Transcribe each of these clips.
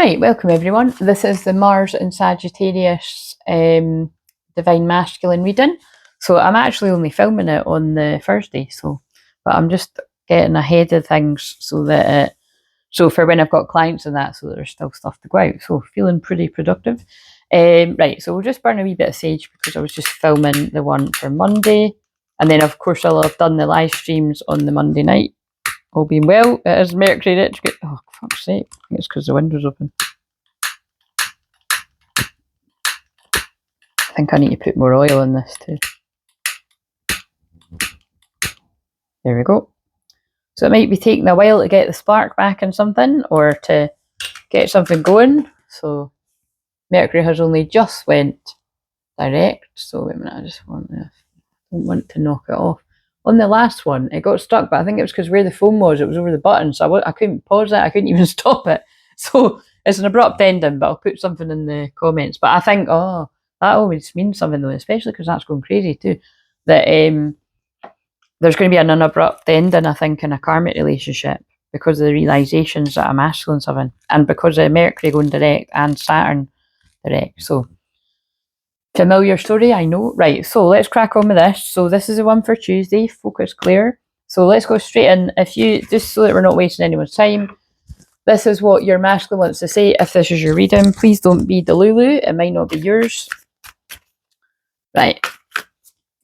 Right, welcome everyone. This is the Mars and Sagittarius Divine Masculine reading. So I'm actually only filming it on the Thursday, but I'm just getting ahead of things so that so for when I've got clients and that, so that there's still stuff to go out. So feeling pretty productive. Right, so we'll just burn a wee bit of sage because I was just filming the one for Monday, and then of course I'll have done the live streams on the Monday night. All being well, it is Mercury retrograde. Oh, fuck's sake. I think it's because the window's open. I think I need to put more oil in this too. There we go. So it might be taking a while to get the spark back in something or to get something going. So Mercury has only just went direct. So wait a minute, I don't want to knock it off. On the last one, it got stuck, but I think it was because where the phone was, it was over the button, so I couldn't pause it, I couldn't even stop it. So it's an abrupt ending, but I'll put something in the comments. But I think, that always means something though, especially because that's going crazy too. That there's going to be an abrupt ending, I think, in a karmic relationship because of the realizations that a masculine's having, and because of Mercury going direct and Saturn direct. So familiar story, I know. Right, so let's crack on with this. So this is the one for Tuesday, focus clear. So let's go straight in. If you, just so that we're not wasting anyone's time, this is what your masculine wants to say. If this is your reading, please don't be Delulu. It might not be yours. Right.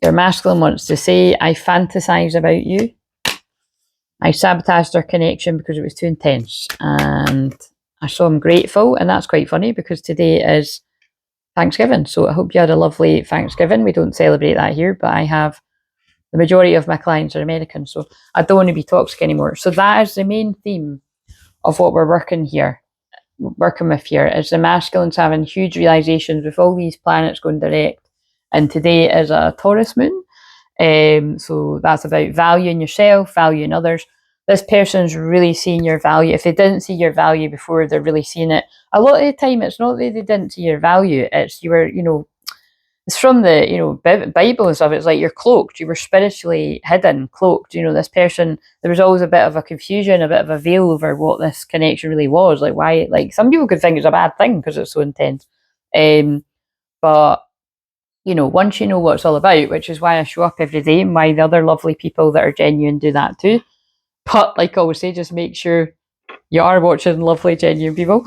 Your masculine wants to say, I fantasize about you. I sabotaged our connection because it was too intense. And I saw him grateful. And that's quite funny because today is Thanksgiving. So I hope you had a lovely Thanksgiving. We don't celebrate that here, but I have, the majority of my clients are American, so I don't want to be toxic anymore. So that is the main theme of what we're working with here, is the masculines having huge realizations with all these planets going direct. And today is a Taurus moon. So that's about valuing yourself, valuing others. This person's really seeing your value. If they didn't see your value before, they're really seeing it. A lot of the time, it's not that they didn't see your value. It's you were, it's from the, Bible and stuff. It's like you're cloaked. You were spiritually hidden, cloaked. This person, there was always a bit of a confusion, a bit of a veil over what this connection really was. Like why, like some people could think it's a bad thing because it's so intense. But once you know what it's all about, which is why I show up every day and why the other lovely people that are genuine do that too. But like I always say, just make sure you are watching lovely, genuine people.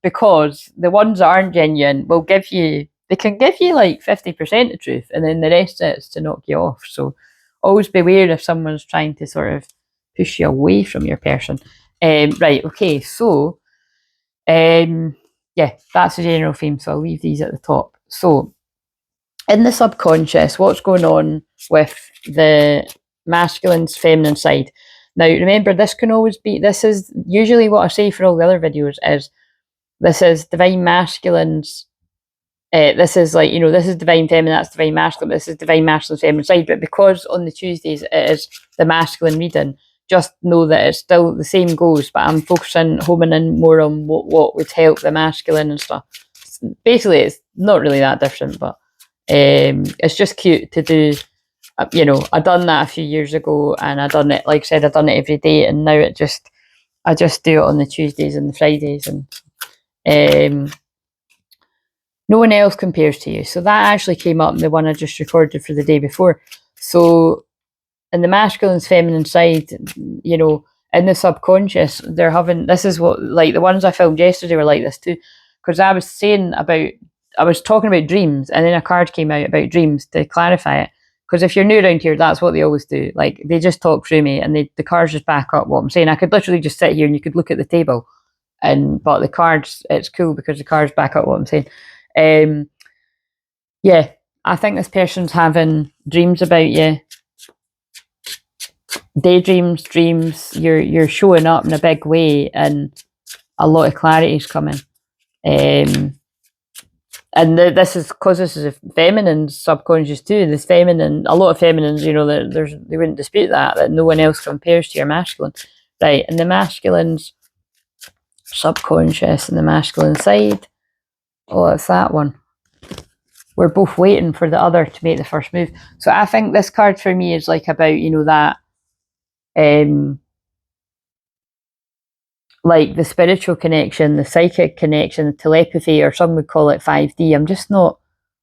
Because the ones that aren't genuine will they can give you like 50% of truth and then the rest of it's to knock you off. So always beware if someone's trying to sort of push you away from your person. Right, okay, so yeah, that's the general theme, so I'll leave these at the top. So in the subconscious, what's going on with the masculine's feminine side? Now remember, this is usually what I say for all the other videos is this is divine masculines. This is like, this is divine feminine, that's divine masculine, this is divine masculine feminine side. But because on the Tuesdays it is the masculine reading, just know that it's still the same goes, but I'm homing in more on what would help the masculine and stuff. Basically, it's not really that different, but it's just cute to do. I done that a few years ago, and I done it, like I said, I done it every day, and now I just do it on the Tuesdays and the Fridays, and no one else compares to you. So that actually came up in the one I just recorded for the day before. So in the masculine's feminine side, in the subconscious, they're having, this is what, like the ones I filmed yesterday were like this too, because I was talking about dreams, and then a card came out about dreams to clarify it. Because if you're new around here, that's what they always do. Like they just talk through me, and the cards just back up what I'm saying. I could literally just sit here and you could look at the table, but the cards, it's cool because the cards back up what I'm saying. Yeah, I think this person's having dreams about you. Daydreams, dreams, you're showing up in a big way, and a lot of clarity is coming. And this is because this is a feminine subconscious too. This feminine, a lot of feminines, they wouldn't dispute that no one else compares to your masculine, right? And the masculine's subconscious and the masculine side. Oh, it's that one. We're both waiting for the other to make the first move. So I think this card for me is like about, that like the spiritual connection, the psychic connection, the telepathy, or some would call it 5D. I'm just not,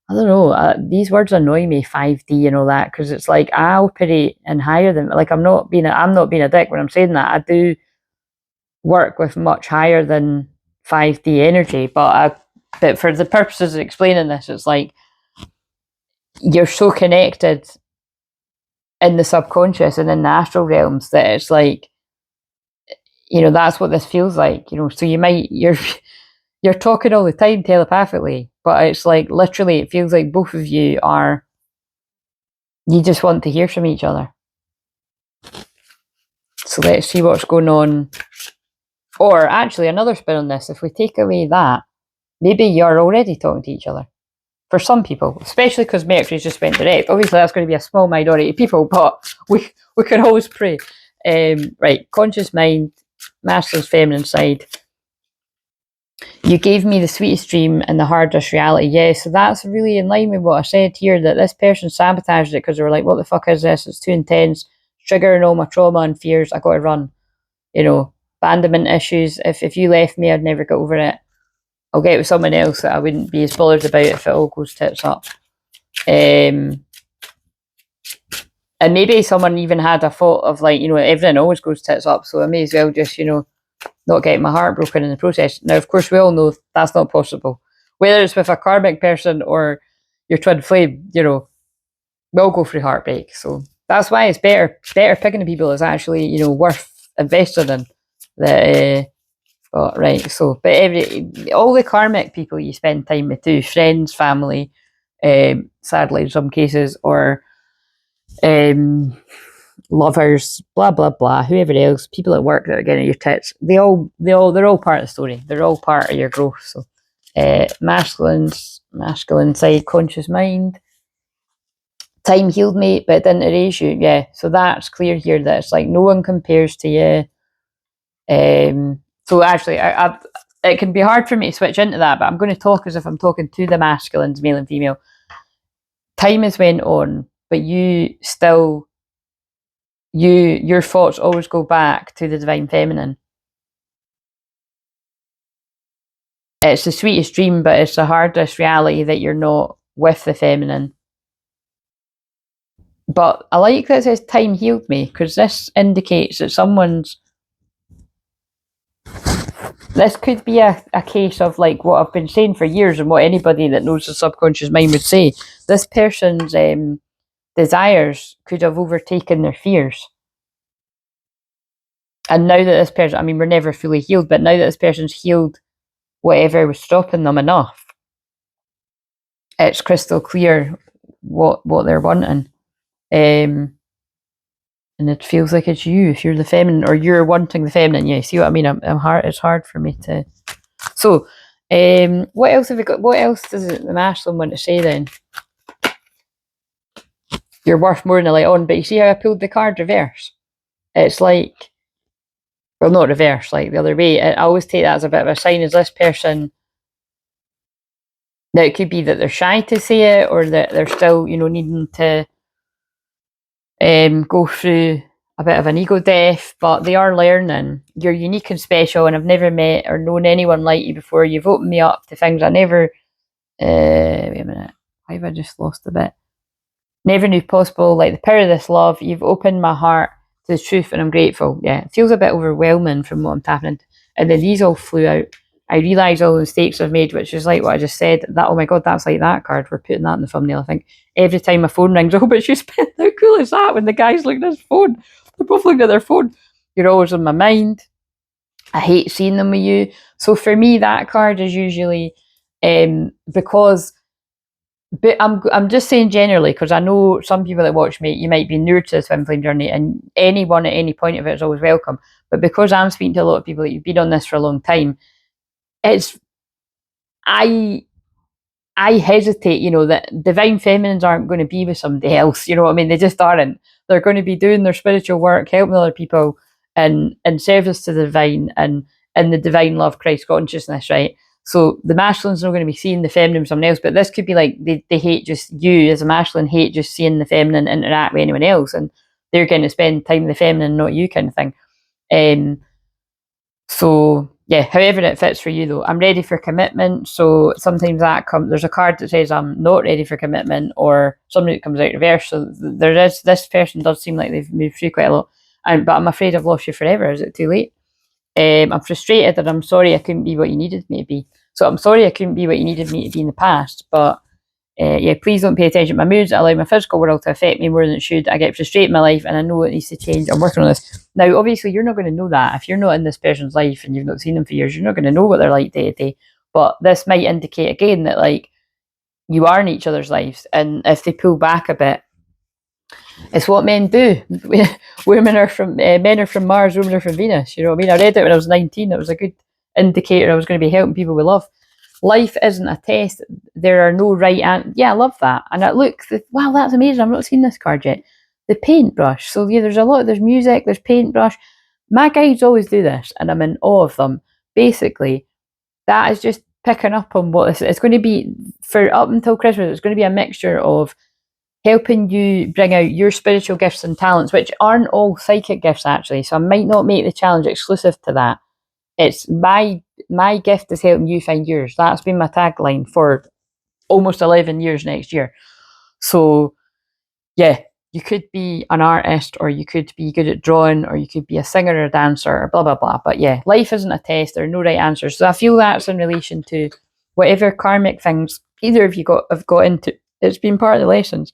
I don't know, these words annoy me, 5D and all that, because it's like I operate in higher than, like I'm not being a dick when I'm saying that. I do work with much higher than 5D energy, but for the purposes of explaining this, it's like you're so connected in the subconscious and in the astral realms that it's like, that's what this feels like, so you're talking all the time telepathically, but it's like literally it feels like both of you you just want to hear from each other. So let's see what's going on. Or actually, another spin on this, if we take away that, maybe you're already talking to each other. For some people, especially because Mercury's just went direct. Obviously, that's going to be a small minority of people, but we can always pray. Right, conscious mind, masculine, feminine side. You gave me the sweetest dream and the hardest reality. Yeah, so that's really in line with what I said here, that this person sabotaged it because they were like, what the fuck is this? It's too intense, triggering all my trauma and fears. I got to run. Abandonment issues. If you left me, I'd never get over it. I'll get with someone else that I wouldn't be as bothered about if it all goes tits up. And maybe someone even had a thought of like, everything always goes tits up, so I may as well just, not get my heart broken in the process. Now, of course, we all know that's not possible. Whether it's with a karmic person or your twin flame, we'll go through heartbreak. So that's why it's better picking the people that's actually, worth investing in. Right. So, but all the karmic people you spend time with too, friends, family, sadly in some cases, or lovers, blah blah blah, whoever else, people at work that are getting your tits, they're all part of the story. They're all part of your growth. So, masculine side, conscious mind. Time healed me, but it didn't erase you. Yeah, so that's clear here that it's like no one compares to you. So actually, it can be hard for me to switch into that, but I'm going to talk as if I'm talking to the masculines, male and female. Time has went on, but you still, your thoughts always go back to the divine feminine. It's the sweetest dream, but it's the hardest reality that you're not with the feminine. But I like that it says time healed me, because this indicates that this could be a case of like what I've been saying for years and what anybody that knows the subconscious mind would say. This person's desires could have overtaken their fears. And now that this person, I mean, we're never fully healed, but now that this person's healed whatever was stopping them enough, it's crystal clear what they're wanting. And it feels like it's you if you're the feminine, or you're wanting the feminine. Yeah, see what I mean? It's hard for me to. So, what else have we got? What else does the masculine want to say then? You're worth more than a light on, but you see how I pulled the card reverse? It's like, well, not reverse, like the other way. I always take that as a bit of a sign. Is this person? Now it could be that they're shy to say it, or that they're still, needing to go through a bit of an ego death, but they are learning. You're unique and special, and I've never met or known anyone like you before. You've opened me up to things I never. Wait a minute. Why have I just lost a bit? Never knew possible. Like the power of this love, you've opened my heart to the truth, and I'm grateful. Yeah, it feels a bit overwhelming from what I'm tapping into. And then these all flew out. I realised all the mistakes I've made, which is like what I just said. That, oh my god, that's like that card. We're putting that in the thumbnail, I think. Every time my phone rings, oh, but she's been, how cool is that when the guy's looking at his phone? They're both looking at their phone. You're always on my mind. I hate seeing them with you. So for me, that card is usually because. But I'm just saying generally, because I know some people that watch me, you might be newer to the Twinflame journey, and anyone at any point of it is always welcome. But because I'm speaking to a lot of people that you've been on this for a long time, it's I hesitate, that divine feminines aren't going to be with somebody else. You know what I mean? They just aren't. They're going to be doing their spiritual work, helping other people, and in service to the divine and in the divine love Christ consciousness, right? So the masculine's not going to be seeing the feminine with someone else, but this could be like they hate just you as a masculine, hate just seeing the feminine interact with anyone else, and they're going to spend time with the feminine, not you, kind of thing. So yeah, however it fits for you though. I'm ready for commitment. So sometimes that comes, there's a card that says I'm not ready for commitment, or something that comes out reverse. So there is, this person does seem like they've moved through quite a lot. But I'm afraid I've lost you forever. Is it too late? I'm frustrated, and I'm sorry I couldn't be what you needed me to be. So I'm sorry I couldn't be what you needed me to be in the past, but yeah, please don't pay attention to my moods. I allow my physical world to affect me more than it should. I get frustrated in my life, and I know it needs to change. I'm working on this. Now, obviously, you're not going to know that. If you're not in this person's life and you've not seen them for years, you're not going to know what they're like day to day. But this might indicate again that, like, you are in each other's lives, and if they pull back a bit, it's what men do. Women are from men are from Mars, women are from Venus. You know what I mean? I read it when I was 19. It was a good indicator I was going to be helping people with love. Life isn't a test. There are no right answers. Yeah, I love that. And wow, that's amazing. I've not seen this card yet. The paintbrush. So yeah, there's music, there's paintbrush. My guides always do this, and I'm in awe of them. Basically, that is just picking up on what it's going to be for up until Christmas. It's going to be a mixture of helping you bring out your spiritual gifts and talents, which aren't all psychic gifts actually. So I might not make the challenge exclusive to that. It's my gift is helping you find yours. That's been my tagline for almost 11 years next year. So yeah, you could be an artist, or you could be good at drawing, or you could be a singer or a dancer, or blah blah blah. But yeah, life isn't a test. There are no right answers. So I feel that's in relation to whatever karmic things either of you have got into. It's been part of the lessons.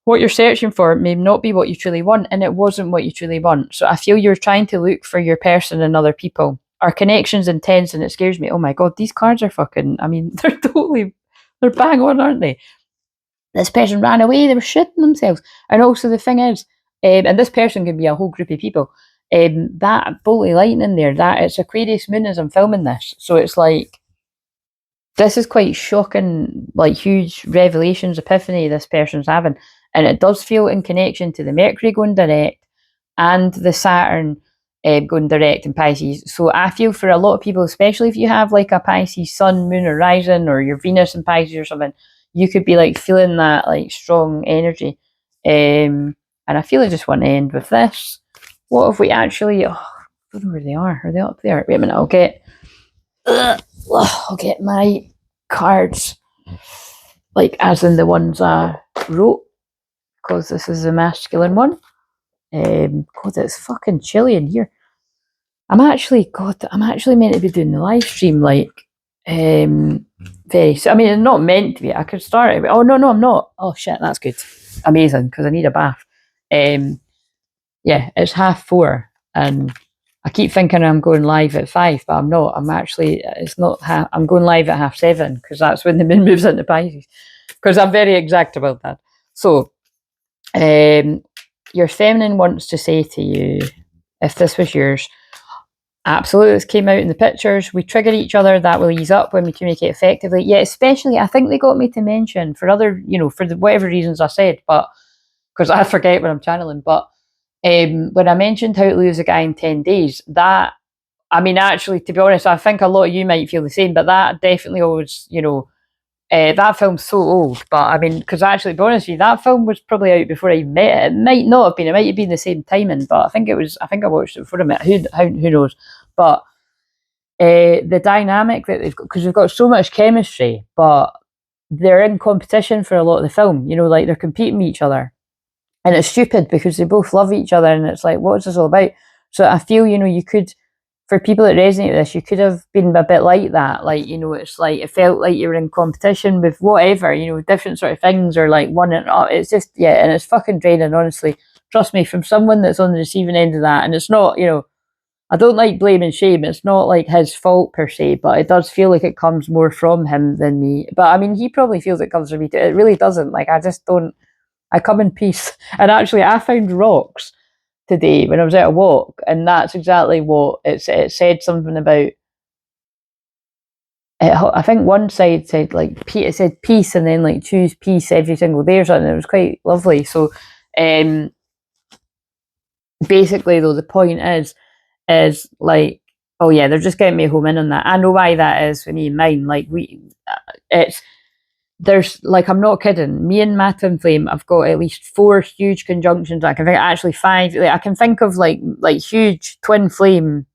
What you're searching for may not be what you truly want, and it wasn't what you truly want. So I feel you're trying to look for your person in other people. Our connection's intense, and it scares me. Oh my god, these cards are fucking, I mean, they're bang on, aren't they? This person ran away, they were shitting themselves. And also the thing is, and this person can be a whole group of people, that bolt of lightning there, that it's Aquarius moon as I'm filming this. So it's like, this is quite shocking, like huge revelations, epiphany this person's having. And it does feel in connection to the Mercury going direct and the Saturn going direct in Pisces. So I feel for a lot of people, especially if you have like a Pisces sun, moon, or rising, or your Venus in Pisces or something, you could be like feeling that like strong energy. And I feel I just want to end with this. What if we actually, I don't know where they are. Are they up there? Wait a minute, I'll get my cards, like as in the ones I wrote, because this is the masculine one. God, it's fucking chilly in here. I'm actually meant to be doing the live stream like very. So I mean, it's not meant to be. I could start it. Oh no, I'm not. Oh shit, that's good. Amazing, because I need a bath. Yeah, it's 4:30, and I keep thinking I'm going live at 5, but I'm not. I'm actually, it's not. I'm going live at 7:30 because that's when the moon moves into Pisces. Because I'm very exact about that. So, your feminine wants to say to you, if this was yours, absolutely, this came out in the pictures. We trigger each other. That will ease up when we communicate effectively. Yeah, especially, I think they got me to mention for other, for the whatever reasons I said, but because I forget when I'm channeling. But when I mentioned how to lose a guy in 10 days, that, I mean, actually, to be honest, I think a lot of you might feel the same, but that definitely always, that film's so old. But I mean, because actually, to be honest with you, that film was probably out before I met it. It might not have been. It might have been the same timing, but I think it was. I think I watched it before I met. Who knows? But the dynamic that they've got, because they've got so much chemistry, but they're in competition for a lot of the film. Like they're competing with each other, and it's stupid because they both love each other, and it's like, what's this all about? So I feel, you could, for people that resonate with this, you could have been a bit like that. Like, it's like, it felt like you were in competition with whatever, different sort of things, or like one and all. It's just, yeah, and it's fucking draining, honestly. Trust me, from someone that's on the receiving end of that. And it's not, I don't like blame and shame. It's not like his fault per se, but it does feel like it comes more from him than me. But I mean, he probably feels it comes from me too. It really doesn't. Like, I just don't, I come in peace. And actually, I found rocks today when I was out a walk, and that's exactly what it said something about. I think one side said like it said peace, and then like choose peace every single day or something. It was quite lovely. So basically, though, the point is like, oh yeah, they're just getting me home in on that. I know why that is for me and mine. Like there's, like, I'm not kidding. Me and my Twinflame, I've got at least 4 huge conjunctions. I can think, actually 5. Like, I can think of like huge Twinflame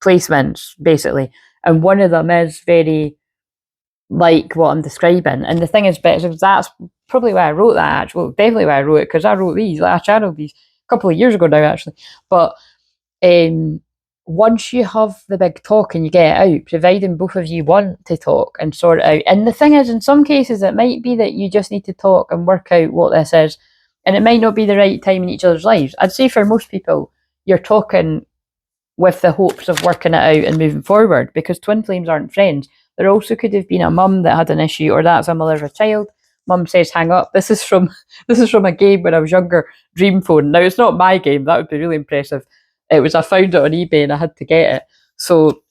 placements, basically. And one of them is very like what I'm describing. And the thing is, that's probably why I wrote that, actually. Well, definitely why I wrote it, because I wrote these, like I channeled these a couple of years ago now, actually. But once you have the big talk and you get it out, providing both of you want to talk and sort it out. And the thing is, in some cases, it might be that you just need to talk and work out what this is. And it might not be the right time in each other's lives. I'd say for most people, you're talking with the hopes of working it out and moving forward, because twin flames aren't friends. There also could have been a mum that had an issue, or that's a mother of a child. Mum says, hang up. This is from a game when I was younger, Dream Phone. Now, it's not my game. That would be really impressive. I found it on eBay and I had to get it. So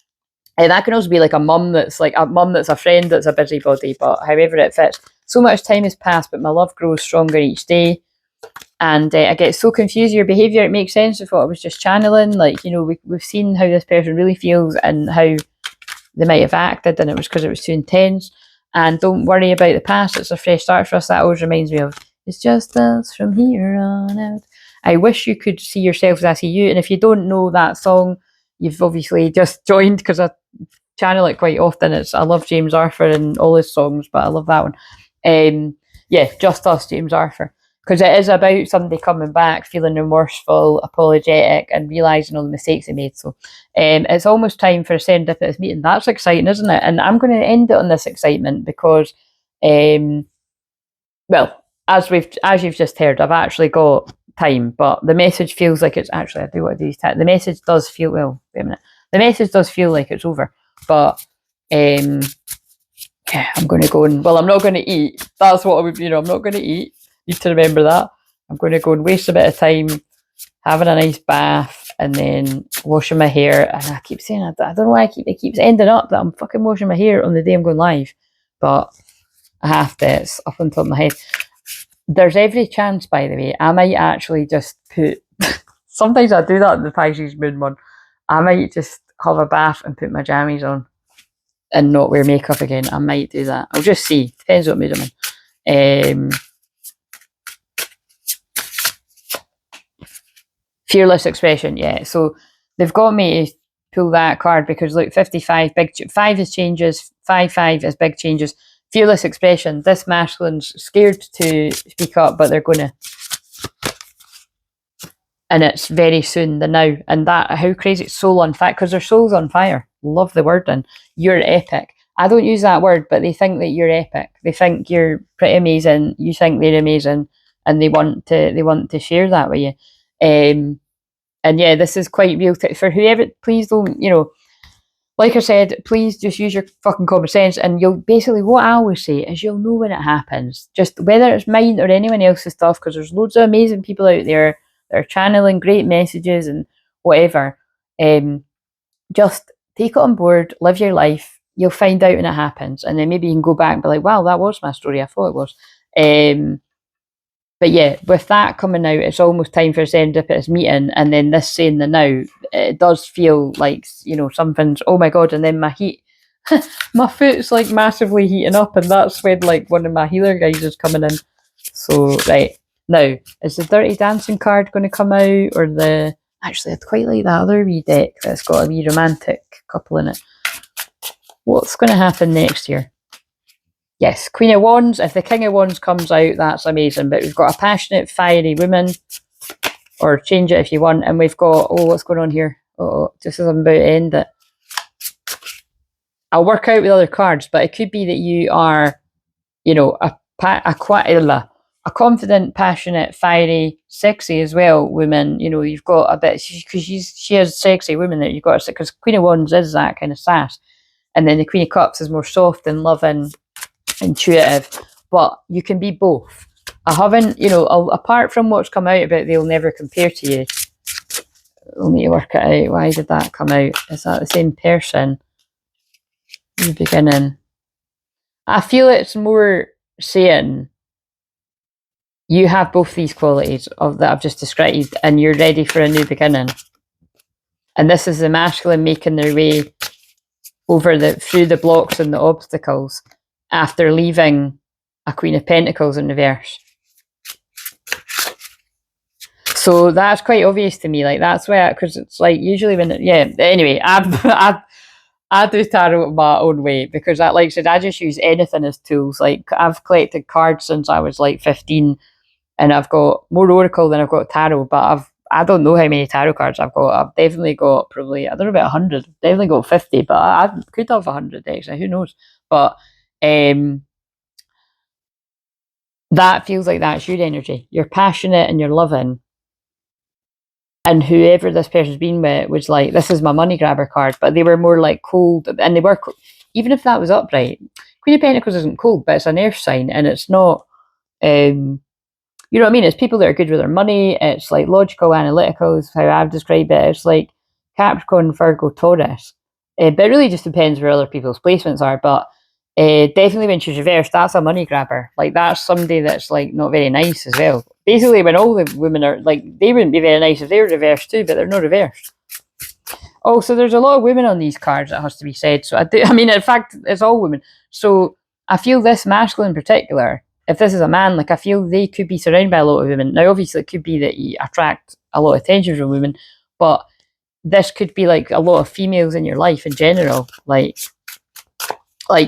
that can also be like a mum that's a friend that's a busybody, but however it fits. So much time has passed, but my love grows stronger each day. And I get so confused with your behaviour. It makes sense with what I was just channeling. Like, you know, we've seen how this person really feels and how they might have acted, and it was because it was too intense. And don't worry about the past. It's a fresh start for us. That always reminds me of, it's just us from here on out. I wish you could see yourself as I see you. And if you don't know that song, you've obviously just joined, because I channel it quite often. I love James Arthur and all his songs, but I love that one. Yeah, Just Us, James Arthur. Because it is about somebody coming back, feeling remorseful, apologetic, and realising all the mistakes they made. So it's almost time for a serendipitous meeting. That's exciting, isn't it? And I'm going to end it on this excitement because, well, as you've just heard, I've actually got time, but the message feels like it's actually, I do want to do these. The message does feel, well, wait a minute. The message does feel like it's over, but yeah, I'm going to go and, well, I'm not going to eat. That's what I would, I'm not going to eat. Need to remember that. I'm going to go and waste a bit of time having a nice bath and then washing my hair. And I keep saying, I don't know why it keeps ending up that I'm fucking washing my hair on the day I'm going live, but I have to. It's up on top of my head. There's every chance, by the way, I might actually just put, sometimes I do that in the Pisces moon one, I might just have a bath and put my jammies on and not wear makeup again. I might do that. I'll just see. Depends what mood I'm in. Fearless expression, yeah. So they've got me to pull that card because look, 55, 5 is changes, 5 is big changes. Fearless expression, this masculine's scared to speak up, but they're going to. And it's very soon, the now. And that, how crazy, it's soul on fire, because their soul's on fire. Love the word, and you're epic. I don't use that word, but they think that you're epic. They think you're pretty amazing. You think they're amazing, and they want to share that with you. And yeah, this is quite real for whoever. Please don't, like I said, please just use your fucking common sense, and you'll basically, what I always say is, you'll know when it happens. Just whether it's mine or anyone else's stuff, because there's loads of amazing people out there that are channeling great messages and whatever. Just take it on board, live your life. You'll find out when it happens, and then maybe you can go back and be like, wow, that was my story. I thought it was. But yeah, with that coming out, it's almost time for a serendipitous meeting, and then this saying the now, it does feel like, something's, oh my god, and then my foot's like massively heating up, and that's when like one of my healer guys is coming in. So, right, now, is the Dirty Dancing card going to come out, or actually I'd quite like that other wee deck that's got a wee romantic couple in it. What's going to happen next year? Yes, Queen of Wands. If the King of Wands comes out, that's amazing. But we've got a passionate, fiery woman, or change it if you want. And we've got, what's going on here? Just as I'm about to end it. I'll work out with other cards, but it could be that you are, a confident, passionate, fiery, sexy as well woman. You've got a bit, because she has sexy women that you've got, because Queen of Wands is that kind of sass. And then the Queen of Cups is more soft and loving, intuitive, but you can be both. I haven't, apart from what's come out about they'll never compare to you, we'll need to work it out. Why did that come out? Is that the same person in the beginning? I feel it's more saying you have both these qualities that I've just described, and you're ready for a new beginning. And this is the masculine making their way through the blocks and the obstacles after leaving a Queen of Pentacles in reverse. So that's quite obvious to me. Like that's why, because it's like usually when, Anyway, I do tarot my own way because, like I said, I just use anything as tools. Like I've collected cards since I was like 15, and I've got more oracle than I've got tarot. But I don't know how many tarot cards I've got. I've definitely got probably, I don't know, about 100. Definitely got 50, but I could have 100 actually. Who knows? But that feels like that's your energy. You're passionate and you're loving. And whoever this person's been with was like, this is my money grabber card, but they were more like cold, and they were, even if that was upright. Queen of Pentacles isn't cold, but it's an earth sign, and it's not, you know what I mean? It's people that are good with their money. It's like logical, analytical is how I've described it. It's like Capricorn, Virgo, Taurus. But it really just depends where other people's placements are. But definitely when she's reversed, that's a money grabber. Like that's somebody that's like not very nice as well. Basically, when all the women are like, they wouldn't be very nice if they were reversed too, but they're not reversed. Also, there's a lot of women on these cards, that has to be said. So I mean, in fact, it's all women. So I feel this masculine in particular, if this is a man, like I feel they could be surrounded by a lot of women. Now, obviously, it could be that you attract a lot of attention from women, but this could be like a lot of females in your life in general, like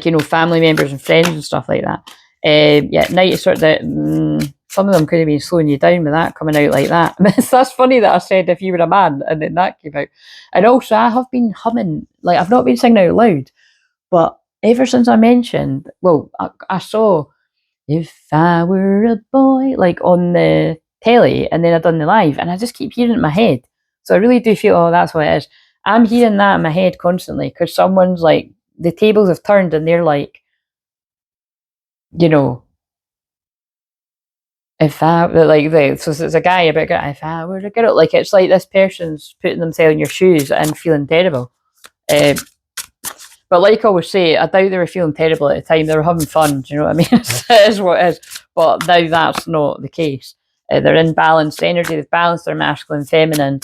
you know, family members and friends and stuff like that. Night is sort of that. Some of them could have been slowing you down with that coming out like that. That's funny that I said if you were a man and then that came out. And also, I have been humming, like I've not been singing out loud, but ever since I mentioned, well, I saw If I Were a Boy, like on the telly, and then I done the live, and I just keep hearing it in my head. So I really do feel, oh, that's what it is. I'm hearing that in my head constantly because someone's like, the tables have turned and they're like, you know, if I like, so it's a guy about if I were a girl, like it's like this person's putting themselves in your shoes and feeling terrible. But like I always say, I doubt they were feeling terrible at the time. They were having fun. Do you know what I mean? It is what it is. But now that's not the case. They're in balanced energy. They've balanced their masculine, feminine,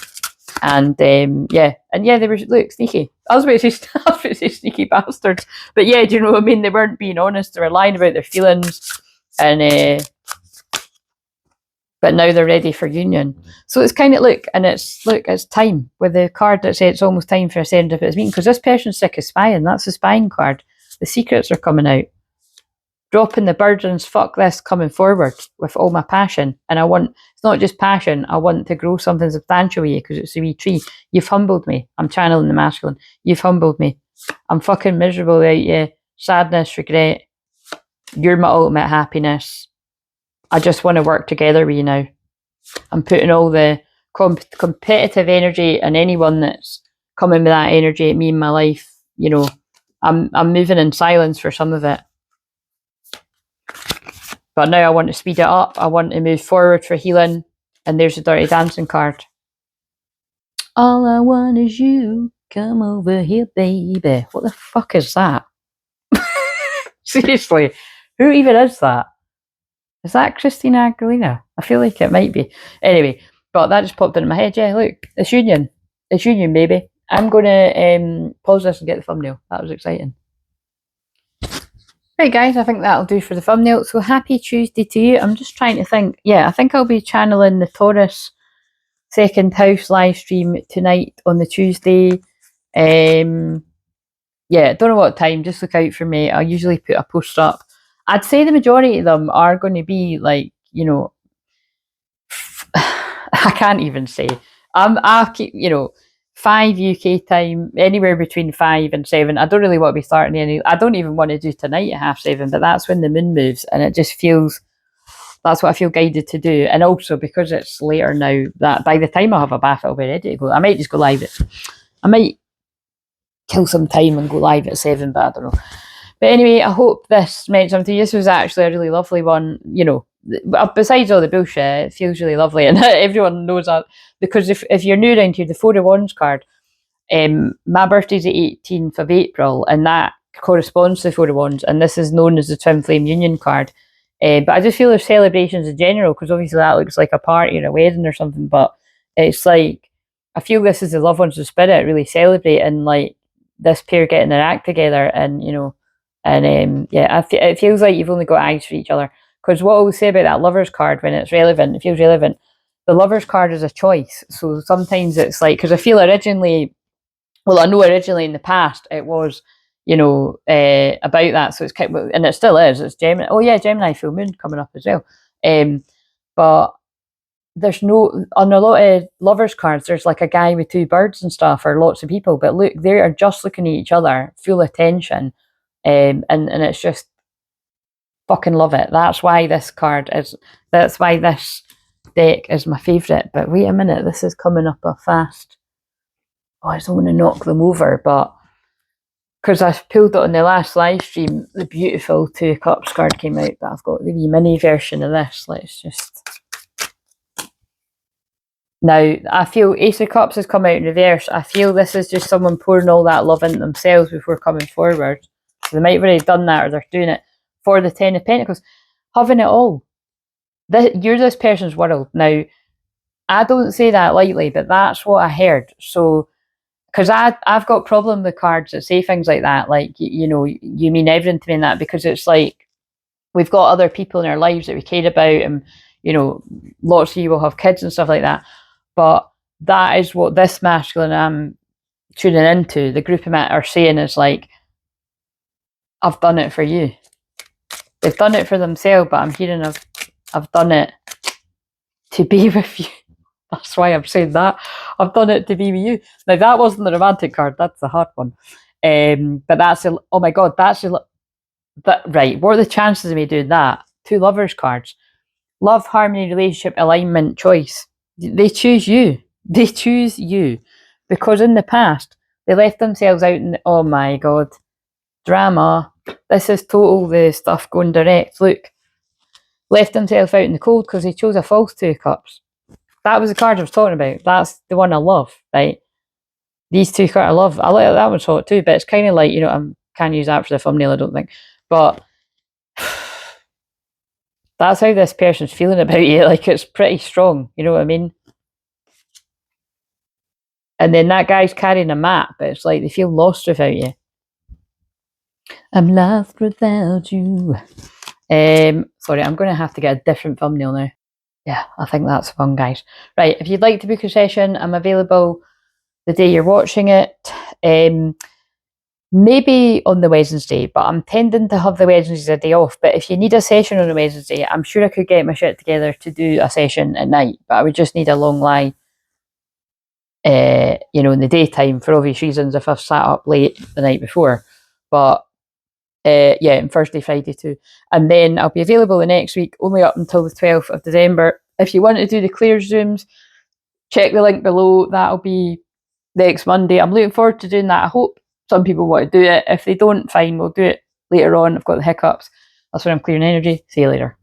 and they were sneaky. I was about to say sneaky bastards, but yeah, do you know what I mean? They weren't being honest. They were lying about their feelings, and but now they're ready for union. So it's kind of it's time with the card that says it's almost time for a serendipitous meeting, because this person's sick of spying. That's the spying card. The secrets are coming out. Dropping the burdens, fuck this, coming forward with all my passion. And it's not just passion, I want to grow something substantial with you because it's a wee tree. You've humbled me. I'm channeling the masculine. You've humbled me. I'm fucking miserable without you. Sadness, regret. You're my ultimate happiness. I just want to work together with you now. I'm putting all the competitive energy and anyone that's coming with that energy at me in my life. You know, I'm moving in silence for some of it. But now I want to speed it up. I want to move forward for healing. And there's a Dirty Dancing card. All I want is you. Come over here, baby. What the fuck is that? Seriously, who even is that? Is that Christina Aguilera? I feel like it might be. Anyway, but that just popped into my head. Yeah, look, it's union. It's union, baby. I'm going to pause this and get the thumbnail. That was exciting. Right, guys, I think that'll do for the thumbnail. So happy Tuesday to you. I'm just trying to think. Yeah, I think I'll be channeling the Taurus second house live stream tonight on the Tuesday. Don't know what time. Just look out for me. I'll usually put a post up. I'd say the majority of them are going to be like, you know, I can't even say. I keep, 5 UK time, anywhere between 5 and 7. I don't really want to be starting any. I don't even want to do tonight at 7:30, but that's when the moon moves, and it just feels. That's what I feel guided to do, and also because it's later now, that by the time I have a bath, I'll be ready to go. I might just go live I might kill some time and go live at 7, but I don't know. But anyway, I hope this meant something to you. This was actually a really lovely one, besides all the bullshit, it feels really lovely, and everyone knows that, because if you're new around here, the Four of Wands card, my birthday's the 18th of April, and that corresponds to the Four of Wands, and this is known as the Twinflame Union card. But I just feel there's celebrations in general, because obviously that looks like a party or a wedding or something, but it's like, I feel this is the loved ones of spirit really celebrating, like, this pair getting their act together, and, it feels like you've only got eyes for each other. Because what I always say about that Lovers card, when it's relevant, it feels relevant. the Lovers card is a choice. So sometimes it's like, because I feel originally, well, I know originally in the past it was, you know, about that. So it's kind of, and it still is. It's Gemini. Oh yeah, Gemini full moon coming up as well. But there's no, on a lot of Lovers cards, there's like a guy with two birds and stuff, or lots of people. But look, they are just looking at each other, full attention, and it's just fucking love it. That's why this card is. That's why this deck is my favourite. But wait a minute, this is coming up a fast. Oh, I don't want to knock them over, but because I pulled it on the last live stream, the beautiful Two of Cups card came out, but I've got the wee mini version of this. Let's just. Now, I feel Ace of Cups has come out in reverse. I feel this is just someone pouring all that love into themselves before coming forward. So they might have already done that, or they're doing it for the Ten of Pentacles. Having it all. You're this person's world. Now, I don't say that lightly, but that's what I heard. So, because I've got problem with cards that say things like that, like, you know, you mean everything to me in that, because it's like, we've got other people in our lives that we care about, and, you know, lots of you will have kids and stuff like that. But that is what this masculine I'm tuning into. The group of men are saying is like, I've done it for you. They've done it for themselves, but I'm hearing I've done it to be with you. That's why I'm saying that. I've done it to be with you. Now, that wasn't the romantic card. That's the hard one. But that's, oh my God, that's, right. What are the chances of me doing that? Two Lovers cards. Love, harmony, relationship, alignment, choice. They choose you. They choose you. Because in the past, they left themselves out in, oh my God, drama. This is total the stuff going direct. Look, left himself out in the cold because he chose a false Two of Cups. That was the card I was talking about. That's the one I love, right? These two cards I love. I like that one's hot too, but it's kind of like, you know, I can't use that for the thumbnail, I don't think. But that's how this person's feeling about you. Like, it's pretty strong, you know what I mean? And then that guy's carrying a map, but it's like they feel lost without you. I'm lost without you. Sorry, I'm going to have to get a different thumbnail now. Yeah, I think that's fun, guys. Right, if you'd like to book a session, I'm available the day you're watching it. Maybe on the Wednesday, but I'm tending to have the Wednesdays a day off. But if you need a session on a Wednesday, I'm sure I could get my shit together to do a session at night. But I would just need a long lie, you know, in the daytime for obvious reasons if I've sat up late the night before. But yeah, and Thursday, Friday too. And then I'll be available the next week, only up until the 12th of December. If you want to do the Claire's Zooms, check the link below. That'll be next Monday. I'm looking forward to doing that. I hope some people want to do it. If they don't, fine, we'll do it later on. I've got the hiccups. That's when I'm clearing energy. See you later.